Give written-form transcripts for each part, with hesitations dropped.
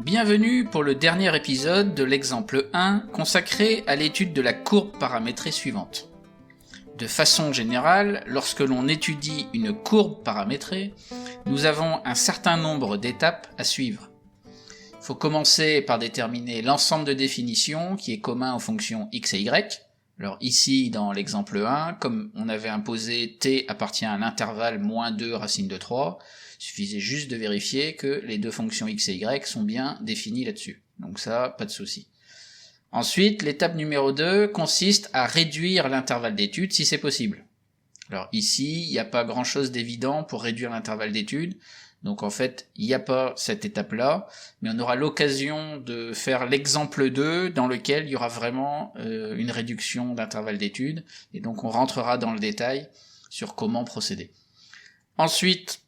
Bienvenue pour le dernier épisode de l'exemple 1 consacré à l'étude de la courbe paramétrée suivante. De façon générale, lorsque l'on étudie une courbe paramétrée, nous avons un certain nombre d'étapes à suivre. Il faut commencer par déterminer l'ensemble de définitions qui est commun aux fonctions x et y. Alors ici, dans l'exemple 1, comme on avait imposé t appartient à l'intervalle moins 2 racine de 3, il suffisait juste de vérifier que les deux fonctions x et y sont bien définies là-dessus. Donc ça, pas de souci. Ensuite, l'étape numéro 2 consiste à réduire l'intervalle d'étude si c'est possible. Alors ici, il n'y a pas grand-chose d'évident pour réduire l'intervalle d'étude. Donc en fait, il n'y a pas cette étape-là, mais on aura l'occasion de faire l'exemple 2 dans lequel il y aura vraiment une réduction d'intervalle d'étude, et donc on rentrera dans le détail sur comment procéder. Ensuite,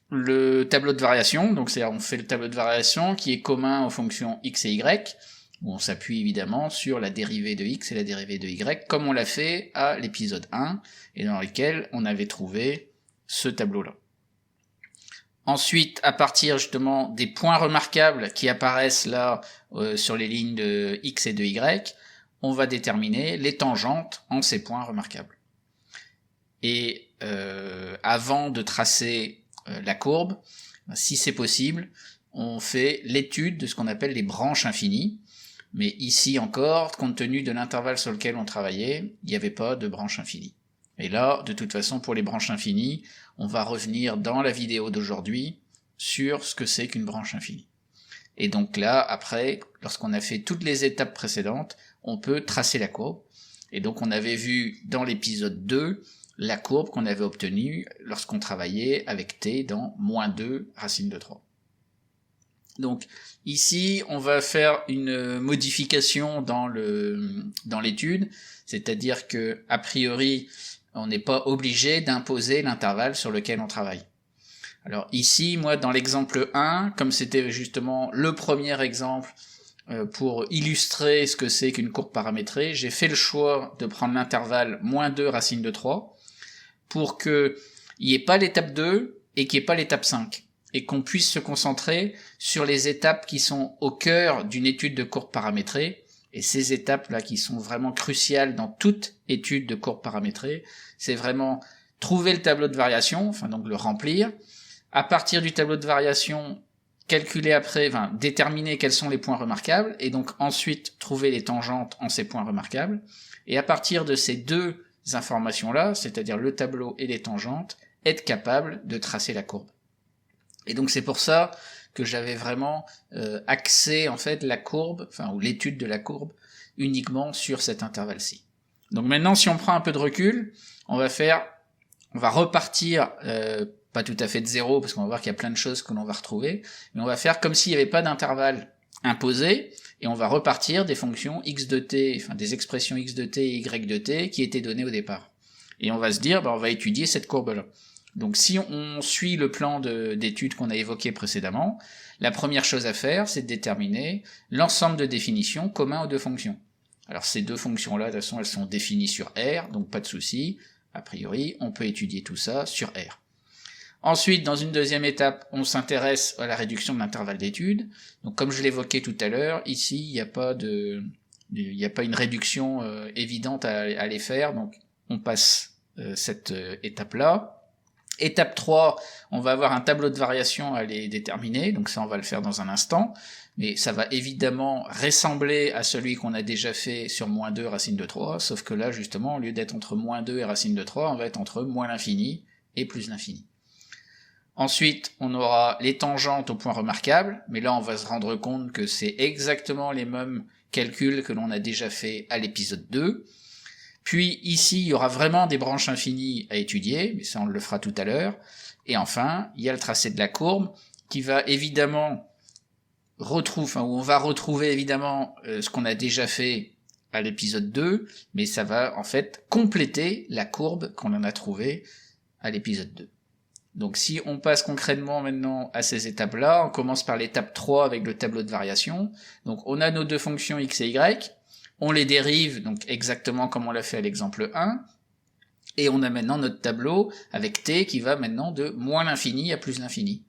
le tableau de variation, donc c'est-à-dire on fait le tableau de variation qui est commun aux fonctions x et y, où on s'appuie évidemment sur la dérivée de x et la dérivée de y, comme on l'a fait à l'épisode 1, et dans lequel on avait trouvé ce tableau-là. Ensuite, à partir justement des points remarquables qui apparaissent là sur les lignes de x et de y, on va déterminer les tangentes en ces points remarquables. Et avant de tracer la courbe, si c'est possible, on fait l'étude de ce qu'on appelle les branches infinies. Mais ici encore, compte tenu de l'intervalle sur lequel on travaillait, il n'y avait pas de branche infinie. Et là, de toute façon, pour les branches infinies, on va revenir dans la vidéo d'aujourd'hui sur ce que c'est qu'une branche infinie. Et donc là, après, lorsqu'on a fait toutes les étapes précédentes, on peut tracer la courbe. Et donc on avait vu dans l'épisode 2 la courbe qu'on avait obtenue lorsqu'on travaillait avec t dans moins 2 racine de 3. Donc ici, on va faire une modification dans l'étude, c'est-à-dire que a priori, on n'est pas obligé d'imposer l'intervalle sur lequel on travaille. Alors ici, moi, dans l'exemple 1, comme c'était justement le premier exemple pour illustrer ce que c'est qu'une courbe paramétrée, j'ai fait le choix de prendre l'intervalle moins 2 racine de 3 pour qu'il n'y ait pas l'étape 2 et qu'il n'y ait pas l'étape 5. Et qu'on puisse se concentrer sur les étapes qui sont au cœur d'une étude de courbe paramétrée, et ces étapes-là qui sont vraiment cruciales dans toute étude de courbe paramétrée, c'est vraiment trouver le tableau de variation, enfin donc le remplir, à partir du tableau de variation, calculer après, déterminer quels sont les points remarquables, et donc ensuite trouver les tangentes en ces points remarquables, et à partir de ces deux informations-là, c'est-à-dire le tableau et les tangentes, être capable de tracer la courbe. Et donc c'est pour ça que j'avais vraiment axé en fait la courbe, ou l'étude de la courbe, uniquement sur cet intervalle-ci. Donc maintenant, si on prend un peu de recul, on va repartir, pas tout à fait de zéro, parce qu'on va voir qu'il y a plein de choses que l'on va retrouver, mais on va faire comme s'il n'y avait pas d'intervalle imposé, et on va repartir des fonctions x de t, des expressions x de t et y de t qui étaient données au départ. Et on va se dire, on va étudier cette courbe-là. Donc si on suit le plan d'étude qu'on a évoqué précédemment, la première chose à faire, c'est de déterminer l'ensemble de définitions communs aux deux fonctions. Alors ces deux fonctions-là, de toute façon, elles sont définies sur R, donc pas de souci. A priori, on peut étudier tout ça sur R. Ensuite, dans une deuxième étape, on s'intéresse à la réduction de l'intervalle d'étude. Donc comme je l'évoquais tout à l'heure, ici, il n'y a pas une réduction évidente à les faire, donc on passe cette étape-là. Étape 3, on va avoir un tableau de variation à les déterminer, donc ça on va le faire dans un instant, mais ça va évidemment ressembler à celui qu'on a déjà fait sur moins 2 racine de 3, sauf que là justement, au lieu d'être entre moins 2 et racine de 3, on va être entre moins l'infini et plus l'infini. Ensuite, on aura les tangentes au point remarquable, mais là on va se rendre compte que c'est exactement les mêmes calculs que l'on a déjà fait à l'épisode 2, Puis ici, il y aura vraiment des branches infinies à étudier, mais ça on le fera tout à l'heure. Et enfin, il y a le tracé de la courbe qui va évidemment où on va retrouver évidemment ce qu'on a déjà fait à l'épisode 2, mais ça va en fait compléter la courbe qu'on en a trouvée à l'épisode 2. Donc si on passe concrètement maintenant à ces étapes-là, on commence par l'étape 3 avec le tableau de variation. Donc on a nos deux fonctions x et y, on les dérive donc exactement comme on l'a fait à l'exemple 1, et on a maintenant notre tableau avec t qui va maintenant de moins l'infini à plus l'infini.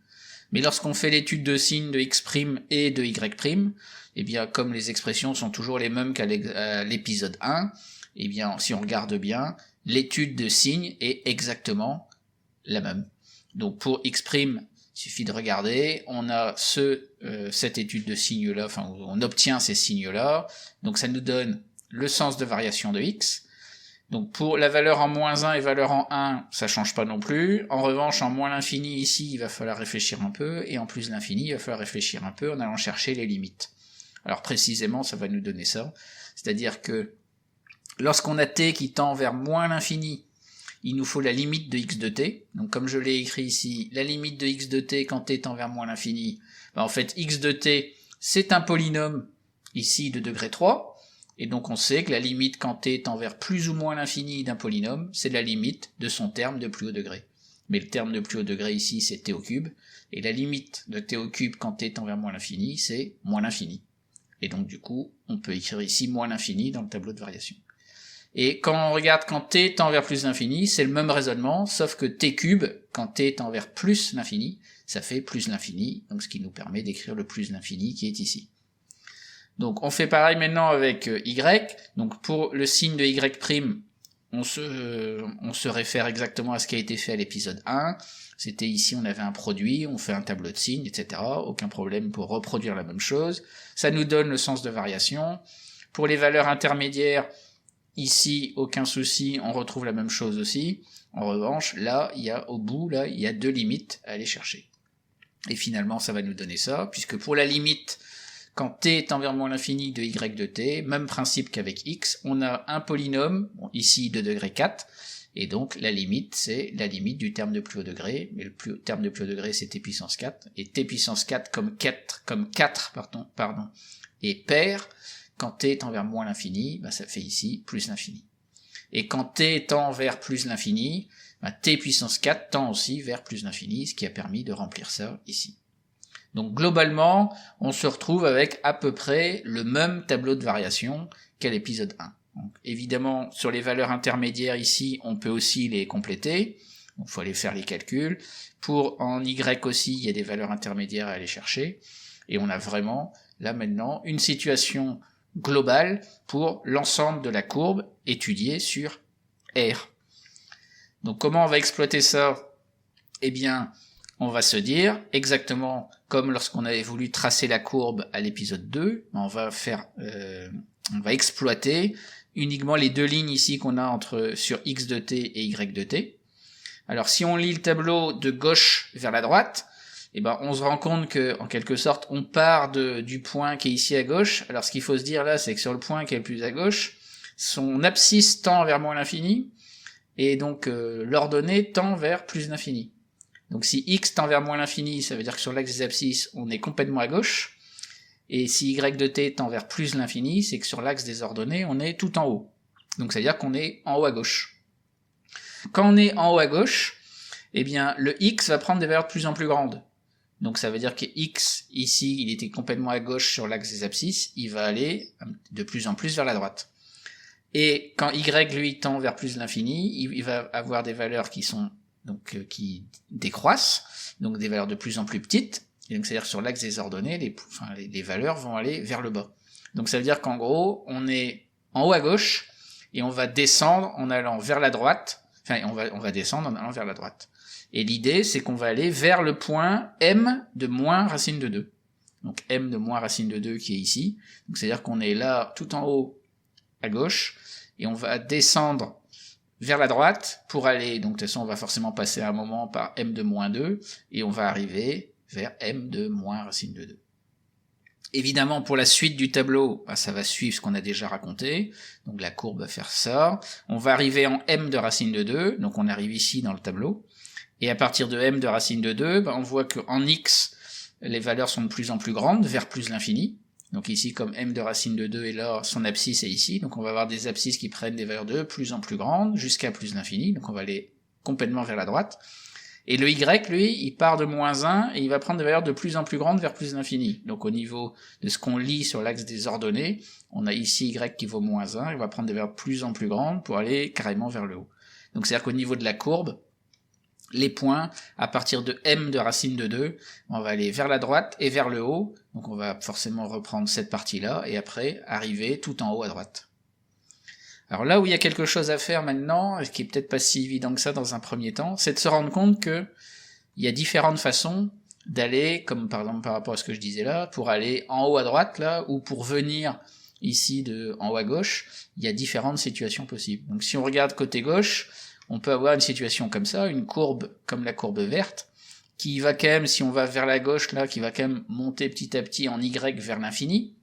Mais lorsqu'on fait l'étude de signes de x' et de y', eh bien, comme les expressions sont toujours les mêmes qu'à l'épisode 1, eh bien, si on regarde bien, l'étude de signes est exactement la même. Donc pour x', il suffit de regarder, on a cette étude de signes-là, enfin on obtient ces signes-là, donc ça nous donne le sens de variation de x. Donc pour la valeur en moins 1 et valeur en 1, ça change pas non plus. En revanche, en moins l'infini ici, il va falloir réfléchir un peu, et en plus l'infini, il va falloir réfléchir un peu en allant chercher les limites. Alors précisément, ça va nous donner ça, c'est-à-dire que lorsqu'on a t qui tend vers moins l'infini, il nous faut la limite de x de t. Donc comme je l'ai écrit ici, la limite de x de t quand t tend vers moins l'infini, en fait x de t, c'est un polynôme ici de degré 3, et donc on sait que la limite quand t tend vers plus ou moins l'infini d'un polynôme, c'est la limite de son terme de plus haut degré. Mais le terme de plus haut degré ici, c'est t au cube, et la limite de t au cube quand t tend vers moins l'infini, c'est moins l'infini. Et donc du coup, on peut écrire ici moins l'infini dans le tableau de variation. Et quand on regarde quand t tend vers plus l'infini, c'est le même raisonnement, sauf que t cube, quand t tend vers plus l'infini, ça fait plus l'infini, donc ce qui nous permet d'écrire le plus l'infini qui est ici. Donc on fait pareil maintenant avec y, donc pour le signe de y', on se réfère exactement à ce qui a été fait à l'épisode 1, c'était ici on avait un produit, on fait un tableau de signes, etc., aucun problème pour reproduire la même chose, ça nous donne le sens de variation. Pour les valeurs intermédiaires, ici, aucun souci, on retrouve la même chose aussi. En revanche, là, au bout, il y a deux limites à aller chercher. Et finalement, ça va nous donner ça, puisque pour la limite, quand t tend vers moins l'infini de y de t, même principe qu'avec x, on a un polynôme, ici de degré 4, et donc la limite, c'est la limite du terme de plus haut degré, mais le terme de plus haut degré, c'est t puissance 4, et t puissance 4 comme 4 est pair. Quand t tend vers moins l'infini, ça fait ici plus l'infini. Et quand t tend vers plus l'infini, t puissance 4 tend aussi vers plus l'infini, ce qui a permis de remplir ça ici. Donc globalement, on se retrouve avec à peu près le même tableau de variation qu'à l'épisode 1. Donc, évidemment, sur les valeurs intermédiaires ici, on peut aussi les compléter, il faut aller faire les calculs. Pour en y aussi, il y a des valeurs intermédiaires à aller chercher, et on a vraiment, là maintenant, une situation globale pour l'ensemble de la courbe étudiée sur R. Donc comment on va exploiter ça? Eh bien, on va se dire, exactement comme lorsqu'on avait voulu tracer la courbe à l'épisode 2, on va exploiter uniquement les deux lignes ici qu'on a sur x de t et y de t. Alors si on lit le tableau de gauche vers la droite, on se rend compte que, en quelque sorte, on part du point qui est ici à gauche. Alors ce qu'il faut se dire là, c'est que sur le point qui est le plus à gauche, son abscisse tend vers moins l'infini, et donc l'ordonnée tend vers plus l'infini. Donc si x tend vers moins l'infini, ça veut dire que sur l'axe des abscisses, on est complètement à gauche, et si y de t tend vers plus l'infini, c'est que sur l'axe des ordonnées, on est tout en haut. Donc ça veut dire qu'on est en haut à gauche. Quand on est en haut à gauche, eh bien le x va prendre des valeurs de plus en plus grandes. Donc ça veut dire que x, ici, il était complètement à gauche sur l'axe des abscisses, il va aller de plus en plus vers la droite. Et quand y, lui, tend vers plus l'infini, il va avoir des valeurs qui décroissent, donc des valeurs de plus en plus petites, et donc c'est-à-dire que sur l'axe des ordonnées, les valeurs vont aller vers le bas. Donc ça veut dire qu'en gros, on est en haut à gauche, et on va descendre en allant vers la droite, on va descendre en allant vers la droite. Et l'idée, c'est qu'on va aller vers le point m de moins racine de 2. Donc m de moins racine de 2 qui est ici. Donc c'est-à-dire qu'on est là, tout en haut, à gauche, et on va descendre vers la droite pour aller, donc de toute façon on va forcément passer à un moment par m de moins 2, et on va arriver vers m de moins racine de 2. Évidemment, pour la suite du tableau, ça va suivre ce qu'on a déjà raconté, donc la courbe va faire ça. On va arriver en m de racine de 2, donc on arrive ici dans le tableau. Et à partir de m de racine de 2, on voit qu'en x, les valeurs sont de plus en plus grandes, vers plus l'infini. Donc ici, comme m de racine de 2 est là, son abscisse est ici. Donc on va avoir des abscisses qui prennent des valeurs de plus en plus grandes, jusqu'à plus l'infini. Donc on va aller complètement vers la droite. Et le y, lui, il part de moins 1, et il va prendre des valeurs de plus en plus grandes vers plus l'infini. Donc au niveau de ce qu'on lit sur l'axe des ordonnées, on a ici y qui vaut moins 1, il va prendre des valeurs de plus en plus grandes pour aller carrément vers le haut. Donc c'est-à-dire qu'au niveau de la courbe, les points à partir de m de racine de 2, on va aller vers la droite et vers le haut, donc on va forcément reprendre cette partie-là, et après arriver tout en haut à droite. Alors là où il y a quelque chose à faire maintenant, ce qui est peut-être pas si évident que ça dans un premier temps, c'est de se rendre compte que il y a différentes façons d'aller, comme par exemple par rapport à ce que je disais là, pour aller en haut à droite là, ou pour venir ici de en haut à gauche, il y a différentes situations possibles. Donc si on regarde côté gauche, on peut avoir une situation comme ça, une courbe comme la courbe verte, qui va quand même, si on va vers la gauche là, qui va quand même monter petit à petit en Y vers l'infini,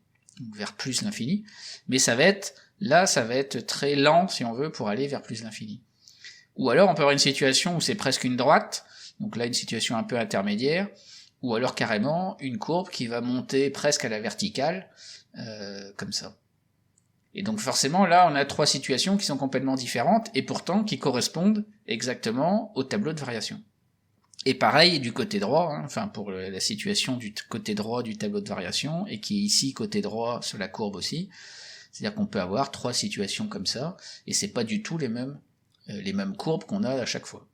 vers plus l'infini, mais ça va être très lent, si on veut, pour aller vers plus l'infini. Ou alors on peut avoir une situation où c'est presque une droite, donc là une situation un peu intermédiaire, ou alors carrément une courbe qui va monter presque à la verticale, comme ça. Et donc forcément là on a trois situations qui sont complètement différentes, et pourtant qui correspondent exactement au tableau de variation. Et pareil du côté droit, hein, enfin pour la situation du côté droit du tableau de variation, et qui est ici côté droit sur la courbe aussi, c'est-à-dire qu'on peut avoir trois situations comme ça, et c'est pas du tout les mêmes courbes qu'on a à chaque fois.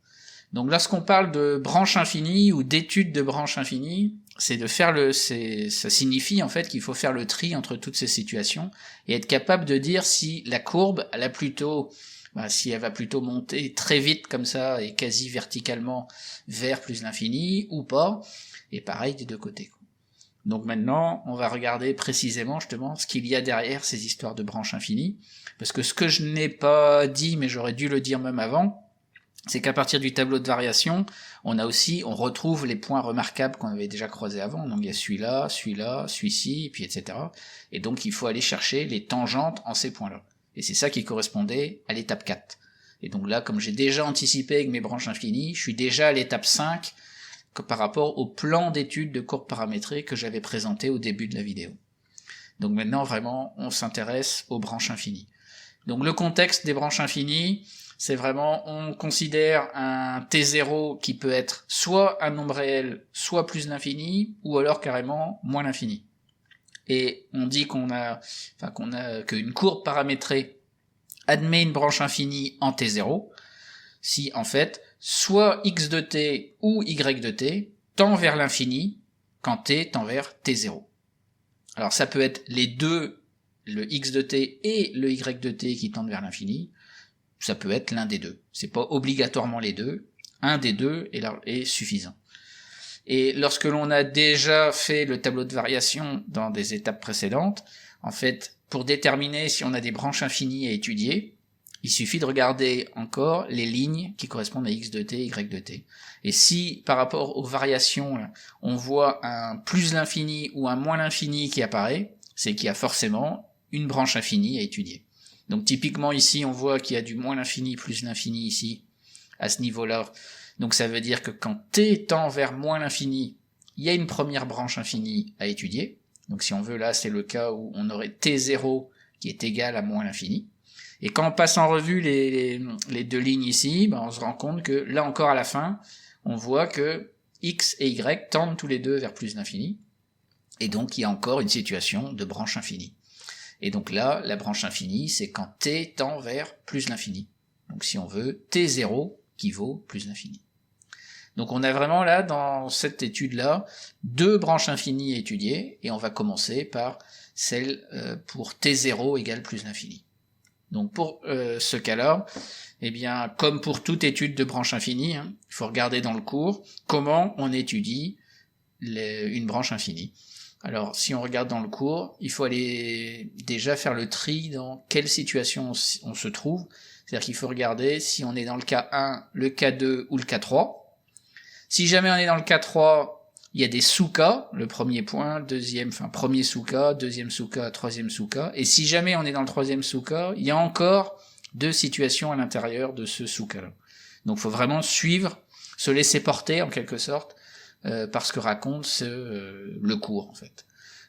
Donc lorsqu'on parle de branche infinie ou d'étude de branche infinie, c'est de faire ça signifie en fait qu'il faut faire le tri entre toutes ces situations et être capable de dire si la courbe, si elle va plutôt monter très vite comme ça et quasi verticalement vers plus l'infini ou pas, et pareil des deux côtés. Donc maintenant, on va regarder précisément justement ce qu'il y a derrière ces histoires de branches infinies, parce que ce que je n'ai pas dit, mais j'aurais dû le dire même avant, c'est qu'à partir du tableau de variation, on retrouve les points remarquables qu'on avait déjà croisés avant, donc il y a celui-là, celui-ci, et puis etc. Et donc il faut aller chercher les tangentes en ces points-là. Et c'est ça qui correspondait à l'étape 4. Et donc là, comme j'ai déjà anticipé avec mes branches infinies, je suis déjà à l'étape 5, par rapport au plan d'étude de courbes paramétrées que j'avais présenté au début de la vidéo. Donc maintenant, vraiment, on s'intéresse aux branches infinies. Donc le contexte des branches infinies, c'est vraiment, on considère un T0 qui peut être soit un nombre réel, soit plus l'infini, ou alors carrément moins l'infini. Et on dit qu'une courbe paramétrée admet une branche infinie en T0, si en fait, soit x de t ou y de t tend vers l'infini quand t tend vers t0. Alors ça peut être les deux, le x de t et le y de t qui tendent vers l'infini, ça peut être l'un des deux. C'est pas obligatoirement les deux, un des deux est suffisant. Et lorsque l'on a déjà fait le tableau de variation dans des étapes précédentes, en fait, pour déterminer si on a des branches infinies à étudier, il suffit de regarder encore les lignes qui correspondent à x de t, y de t. Et si, par rapport aux variations, on voit un plus l'infini ou un moins l'infini qui apparaît, c'est qu'il y a forcément une branche infinie à étudier. Donc typiquement ici, on voit qu'il y a du moins l'infini plus l'infini ici, à ce niveau-là. Donc ça veut dire que quand t tend vers moins l'infini, il y a une première branche infinie à étudier. Donc si on veut, là, c'est le cas où on aurait t0 qui est égal à moins l'infini. Et quand on passe en revue les deux lignes ici, on se rend compte que là encore à la fin, on voit que x et y tendent tous les deux vers plus l'infini. Et donc il y a encore une situation de branche infinie. Et donc là, la branche infinie, c'est quand t tend vers plus l'infini. Donc si on veut, t0 qui vaut plus l'infini. Donc on a vraiment là, dans cette étude-là, deux branches infinies à étudier, et on va commencer par celle pour t0 égale plus l'infini. Donc pour ce cas-là, eh bien, comme pour toute étude de branche infinie, il faut regarder dans le cours comment on étudie une branche infinie. Alors, si on regarde dans le cours, il faut aller déjà faire le tri dans quelle situation on se trouve. C'est-à-dire qu'il faut regarder si on est dans le cas 1, le cas 2 ou le cas 3. Si jamais on est dans le cas 3, il y a des sous-cas, le premier point, premier sous-cas, deuxième sous-cas, troisième sous-cas. Et si jamais on est dans le troisième sous-cas, il y a encore deux situations à l'intérieur de ce sous-cas-là. Donc il faut vraiment suivre, se laisser porter en quelque sorte, par ce que raconte le cours en fait.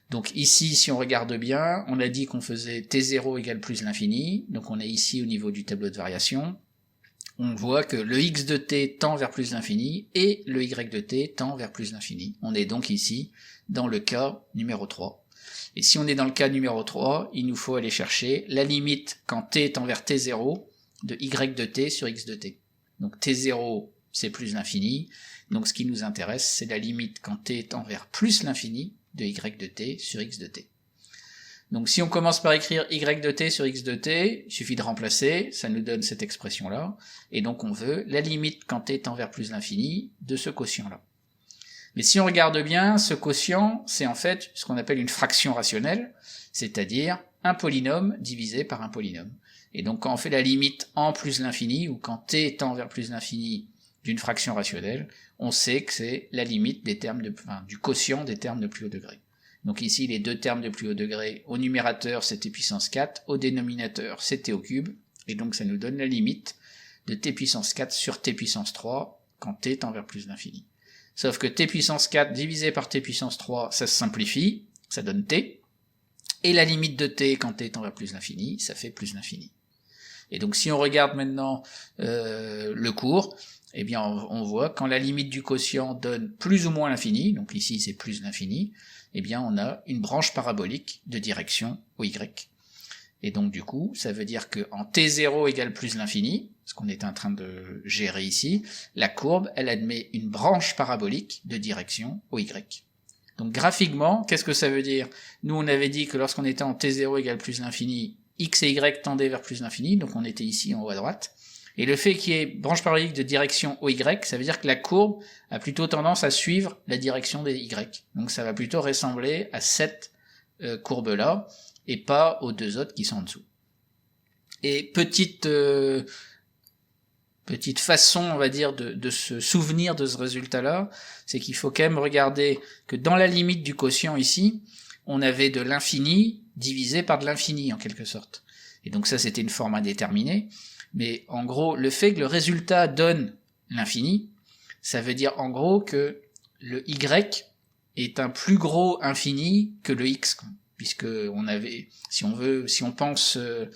Donc ici, si on regarde bien, on a dit qu'on faisait t0 égale plus l'infini, donc on est ici au niveau du tableau de variation. On voit que le x de t tend vers plus l'infini et le y de t tend vers plus l'infini. On est donc ici dans le cas numéro 3. Et si on est dans le cas numéro 3, il nous faut aller chercher la limite quand t tend vers t0 de y de t sur x de t. Donc t0 c'est plus l'infini. Donc ce qui nous intéresse, c'est la limite quand t tend vers plus l'infini de y de t sur x de t. Donc si on commence par écrire y de t sur x de t, il suffit de remplacer, ça nous donne cette expression-là, et donc on veut la limite quand t tend vers plus l'infini de ce quotient-là. Mais si on regarde bien, ce quotient, c'est en fait ce qu'on appelle une fraction rationnelle, c'est-à-dire un polynôme divisé par un polynôme. Et donc quand on fait la limite en plus l'infini, ou quand t tend vers plus l'infini d'une fraction rationnelle, on sait que c'est la limite des termes du quotient des termes de plus haut degré. Donc ici, les deux termes de plus haut degré, au numérateur c'est t puissance 4, au dénominateur c'est t au cube, et donc ça nous donne la limite de t puissance 4 sur t puissance 3 quand t tend vers plus l'infini. Sauf que t puissance 4 divisé par t puissance 3, ça se simplifie, ça donne t, et la limite de t quand t tend vers plus l'infini, ça fait plus l'infini. Et donc si on regarde maintenant le cours, eh bien on voit quand la limite du quotient donne plus ou moins l'infini, donc ici c'est plus l'infini, eh bien on a une branche parabolique de direction au y. Et donc du coup, ça veut dire que en t0 égale plus l'infini, ce qu'on est en train de gérer ici, la courbe, elle admet une branche parabolique de direction au y. Donc graphiquement, qu'est-ce que ça veut dire? Nous on avait dit que lorsqu'on était en t0 égale plus l'infini, x et y tendaient vers plus l'infini, donc on était ici en haut à droite. Et le fait qu'il y ait branche parabolique de direction au y, ça veut dire que la courbe a plutôt tendance à suivre la direction des y. Donc ça va plutôt ressembler à cette courbe-là, et pas aux deux autres qui sont en dessous. Et petite façon, on va dire, de se souvenir de ce résultat-là, c'est qu'il faut quand même regarder que dans la limite du quotient ici, on avait de l'infini divisé par de l'infini, en quelque sorte. Et donc ça, c'était une forme indéterminée. Mais en gros, le fait que le résultat donne l'infini, ça veut dire en gros que le y est un plus gros infini que le x, puisque on avait, si on pense, de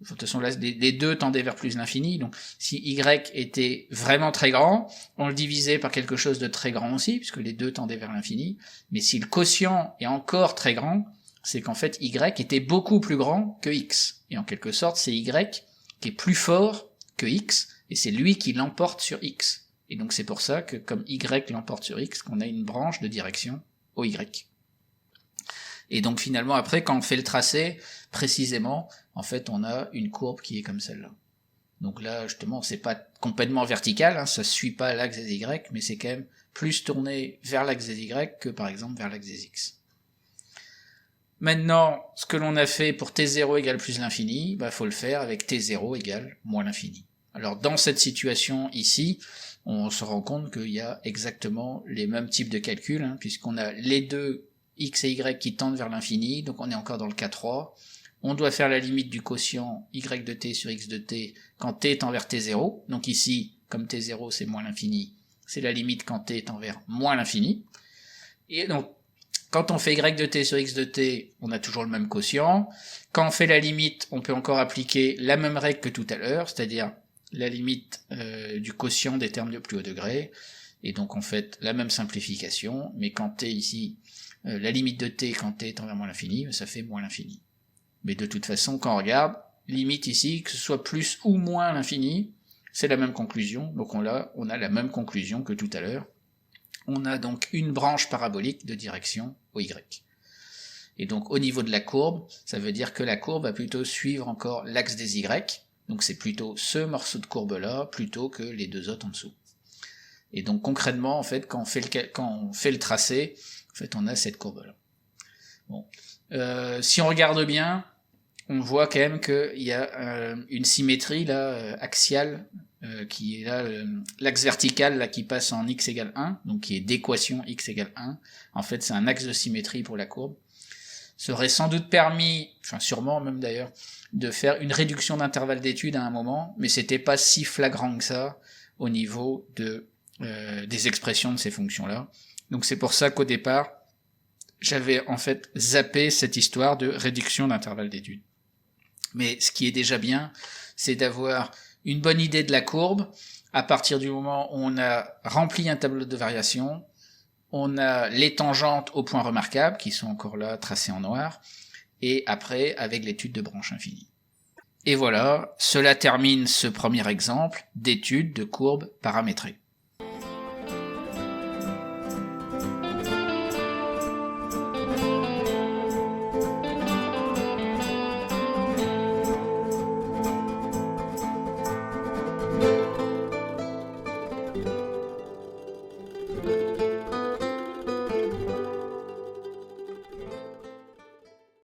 toute façon là, les deux tendaient vers plus l'infini, donc si y était vraiment très grand, on le divisait par quelque chose de très grand aussi, puisque les deux tendaient vers l'infini, mais si le quotient est encore très grand, c'est qu'en fait y était beaucoup plus grand que x, et en quelque sorte c'est y qui est plus fort que x, et c'est lui qui l'emporte sur x. Et donc c'est pour ça que comme y l'emporte sur x, qu'on a une branche de direction au y. Et donc finalement après, quand on fait le tracé, précisément, en fait on a une courbe qui est comme celle-là. Donc là justement, c'est pas complètement vertical, hein, ça suit pas l'axe des y, mais c'est quand même plus tourné vers l'axe des y que par exemple vers l'axe des x. Maintenant, ce que l'on a fait pour t0 égale plus l'infini, faut le faire avec t0 égale moins l'infini. Alors dans cette situation ici, on se rend compte qu'il y a exactement les mêmes types de calculs, hein, puisqu'on a les deux x et y qui tendent vers l'infini, donc on est encore dans le cas 3. On doit faire la limite du quotient y de t sur x de t quand t tend vers t0. Donc ici, comme t0 c'est moins l'infini, c'est la limite quand t tend vers moins l'infini. Et donc, quand on fait y de t sur x de t, on a toujours le même quotient. Quand on fait la limite, on peut encore appliquer la même règle que tout à l'heure, c'est-à-dire la limite du quotient des termes de plus haut degré. Et donc on fait la même simplification, mais quand t ici, la limite de t quand t tend vers moins l'infini, ça fait moins l'infini. Mais de toute façon, quand on regarde, limite ici, que ce soit plus ou moins l'infini, c'est la même conclusion. Donc on a la même conclusion que tout à l'heure. On a donc une branche parabolique de direction au y. Et donc au niveau de la courbe, ça veut dire que la courbe va plutôt suivre encore l'axe des y, donc c'est plutôt ce morceau de courbe-là, plutôt que les deux autres en dessous. Et donc concrètement, en fait, quand on fait le tracé, en fait, on a cette courbe-là. Bon. Si on regarde bien, on voit quand même qu'il y a une symétrie là axiale qui est là, l'axe vertical là qui passe en x égale 1, donc qui est d'équation x égale 1. En fait, c'est un axe de symétrie pour la courbe. Ça aurait sans doute permis, enfin sûrement même d'ailleurs, de faire une réduction d'intervalle d'étude à un moment, mais c'était pas si flagrant que ça au niveau des expressions de ces fonctions-là. Donc c'est pour ça qu'au départ, j'avais en fait zappé cette histoire de réduction d'intervalle d'étude. Mais ce qui est déjà bien, c'est d'avoir une bonne idée de la courbe à partir du moment où on a rempli un tableau de variation, on a les tangentes aux points remarquables qui sont encore là tracées en noir, et après avec l'étude de branche infinie. Et voilà, cela termine ce premier exemple d'étude de courbe paramétrée.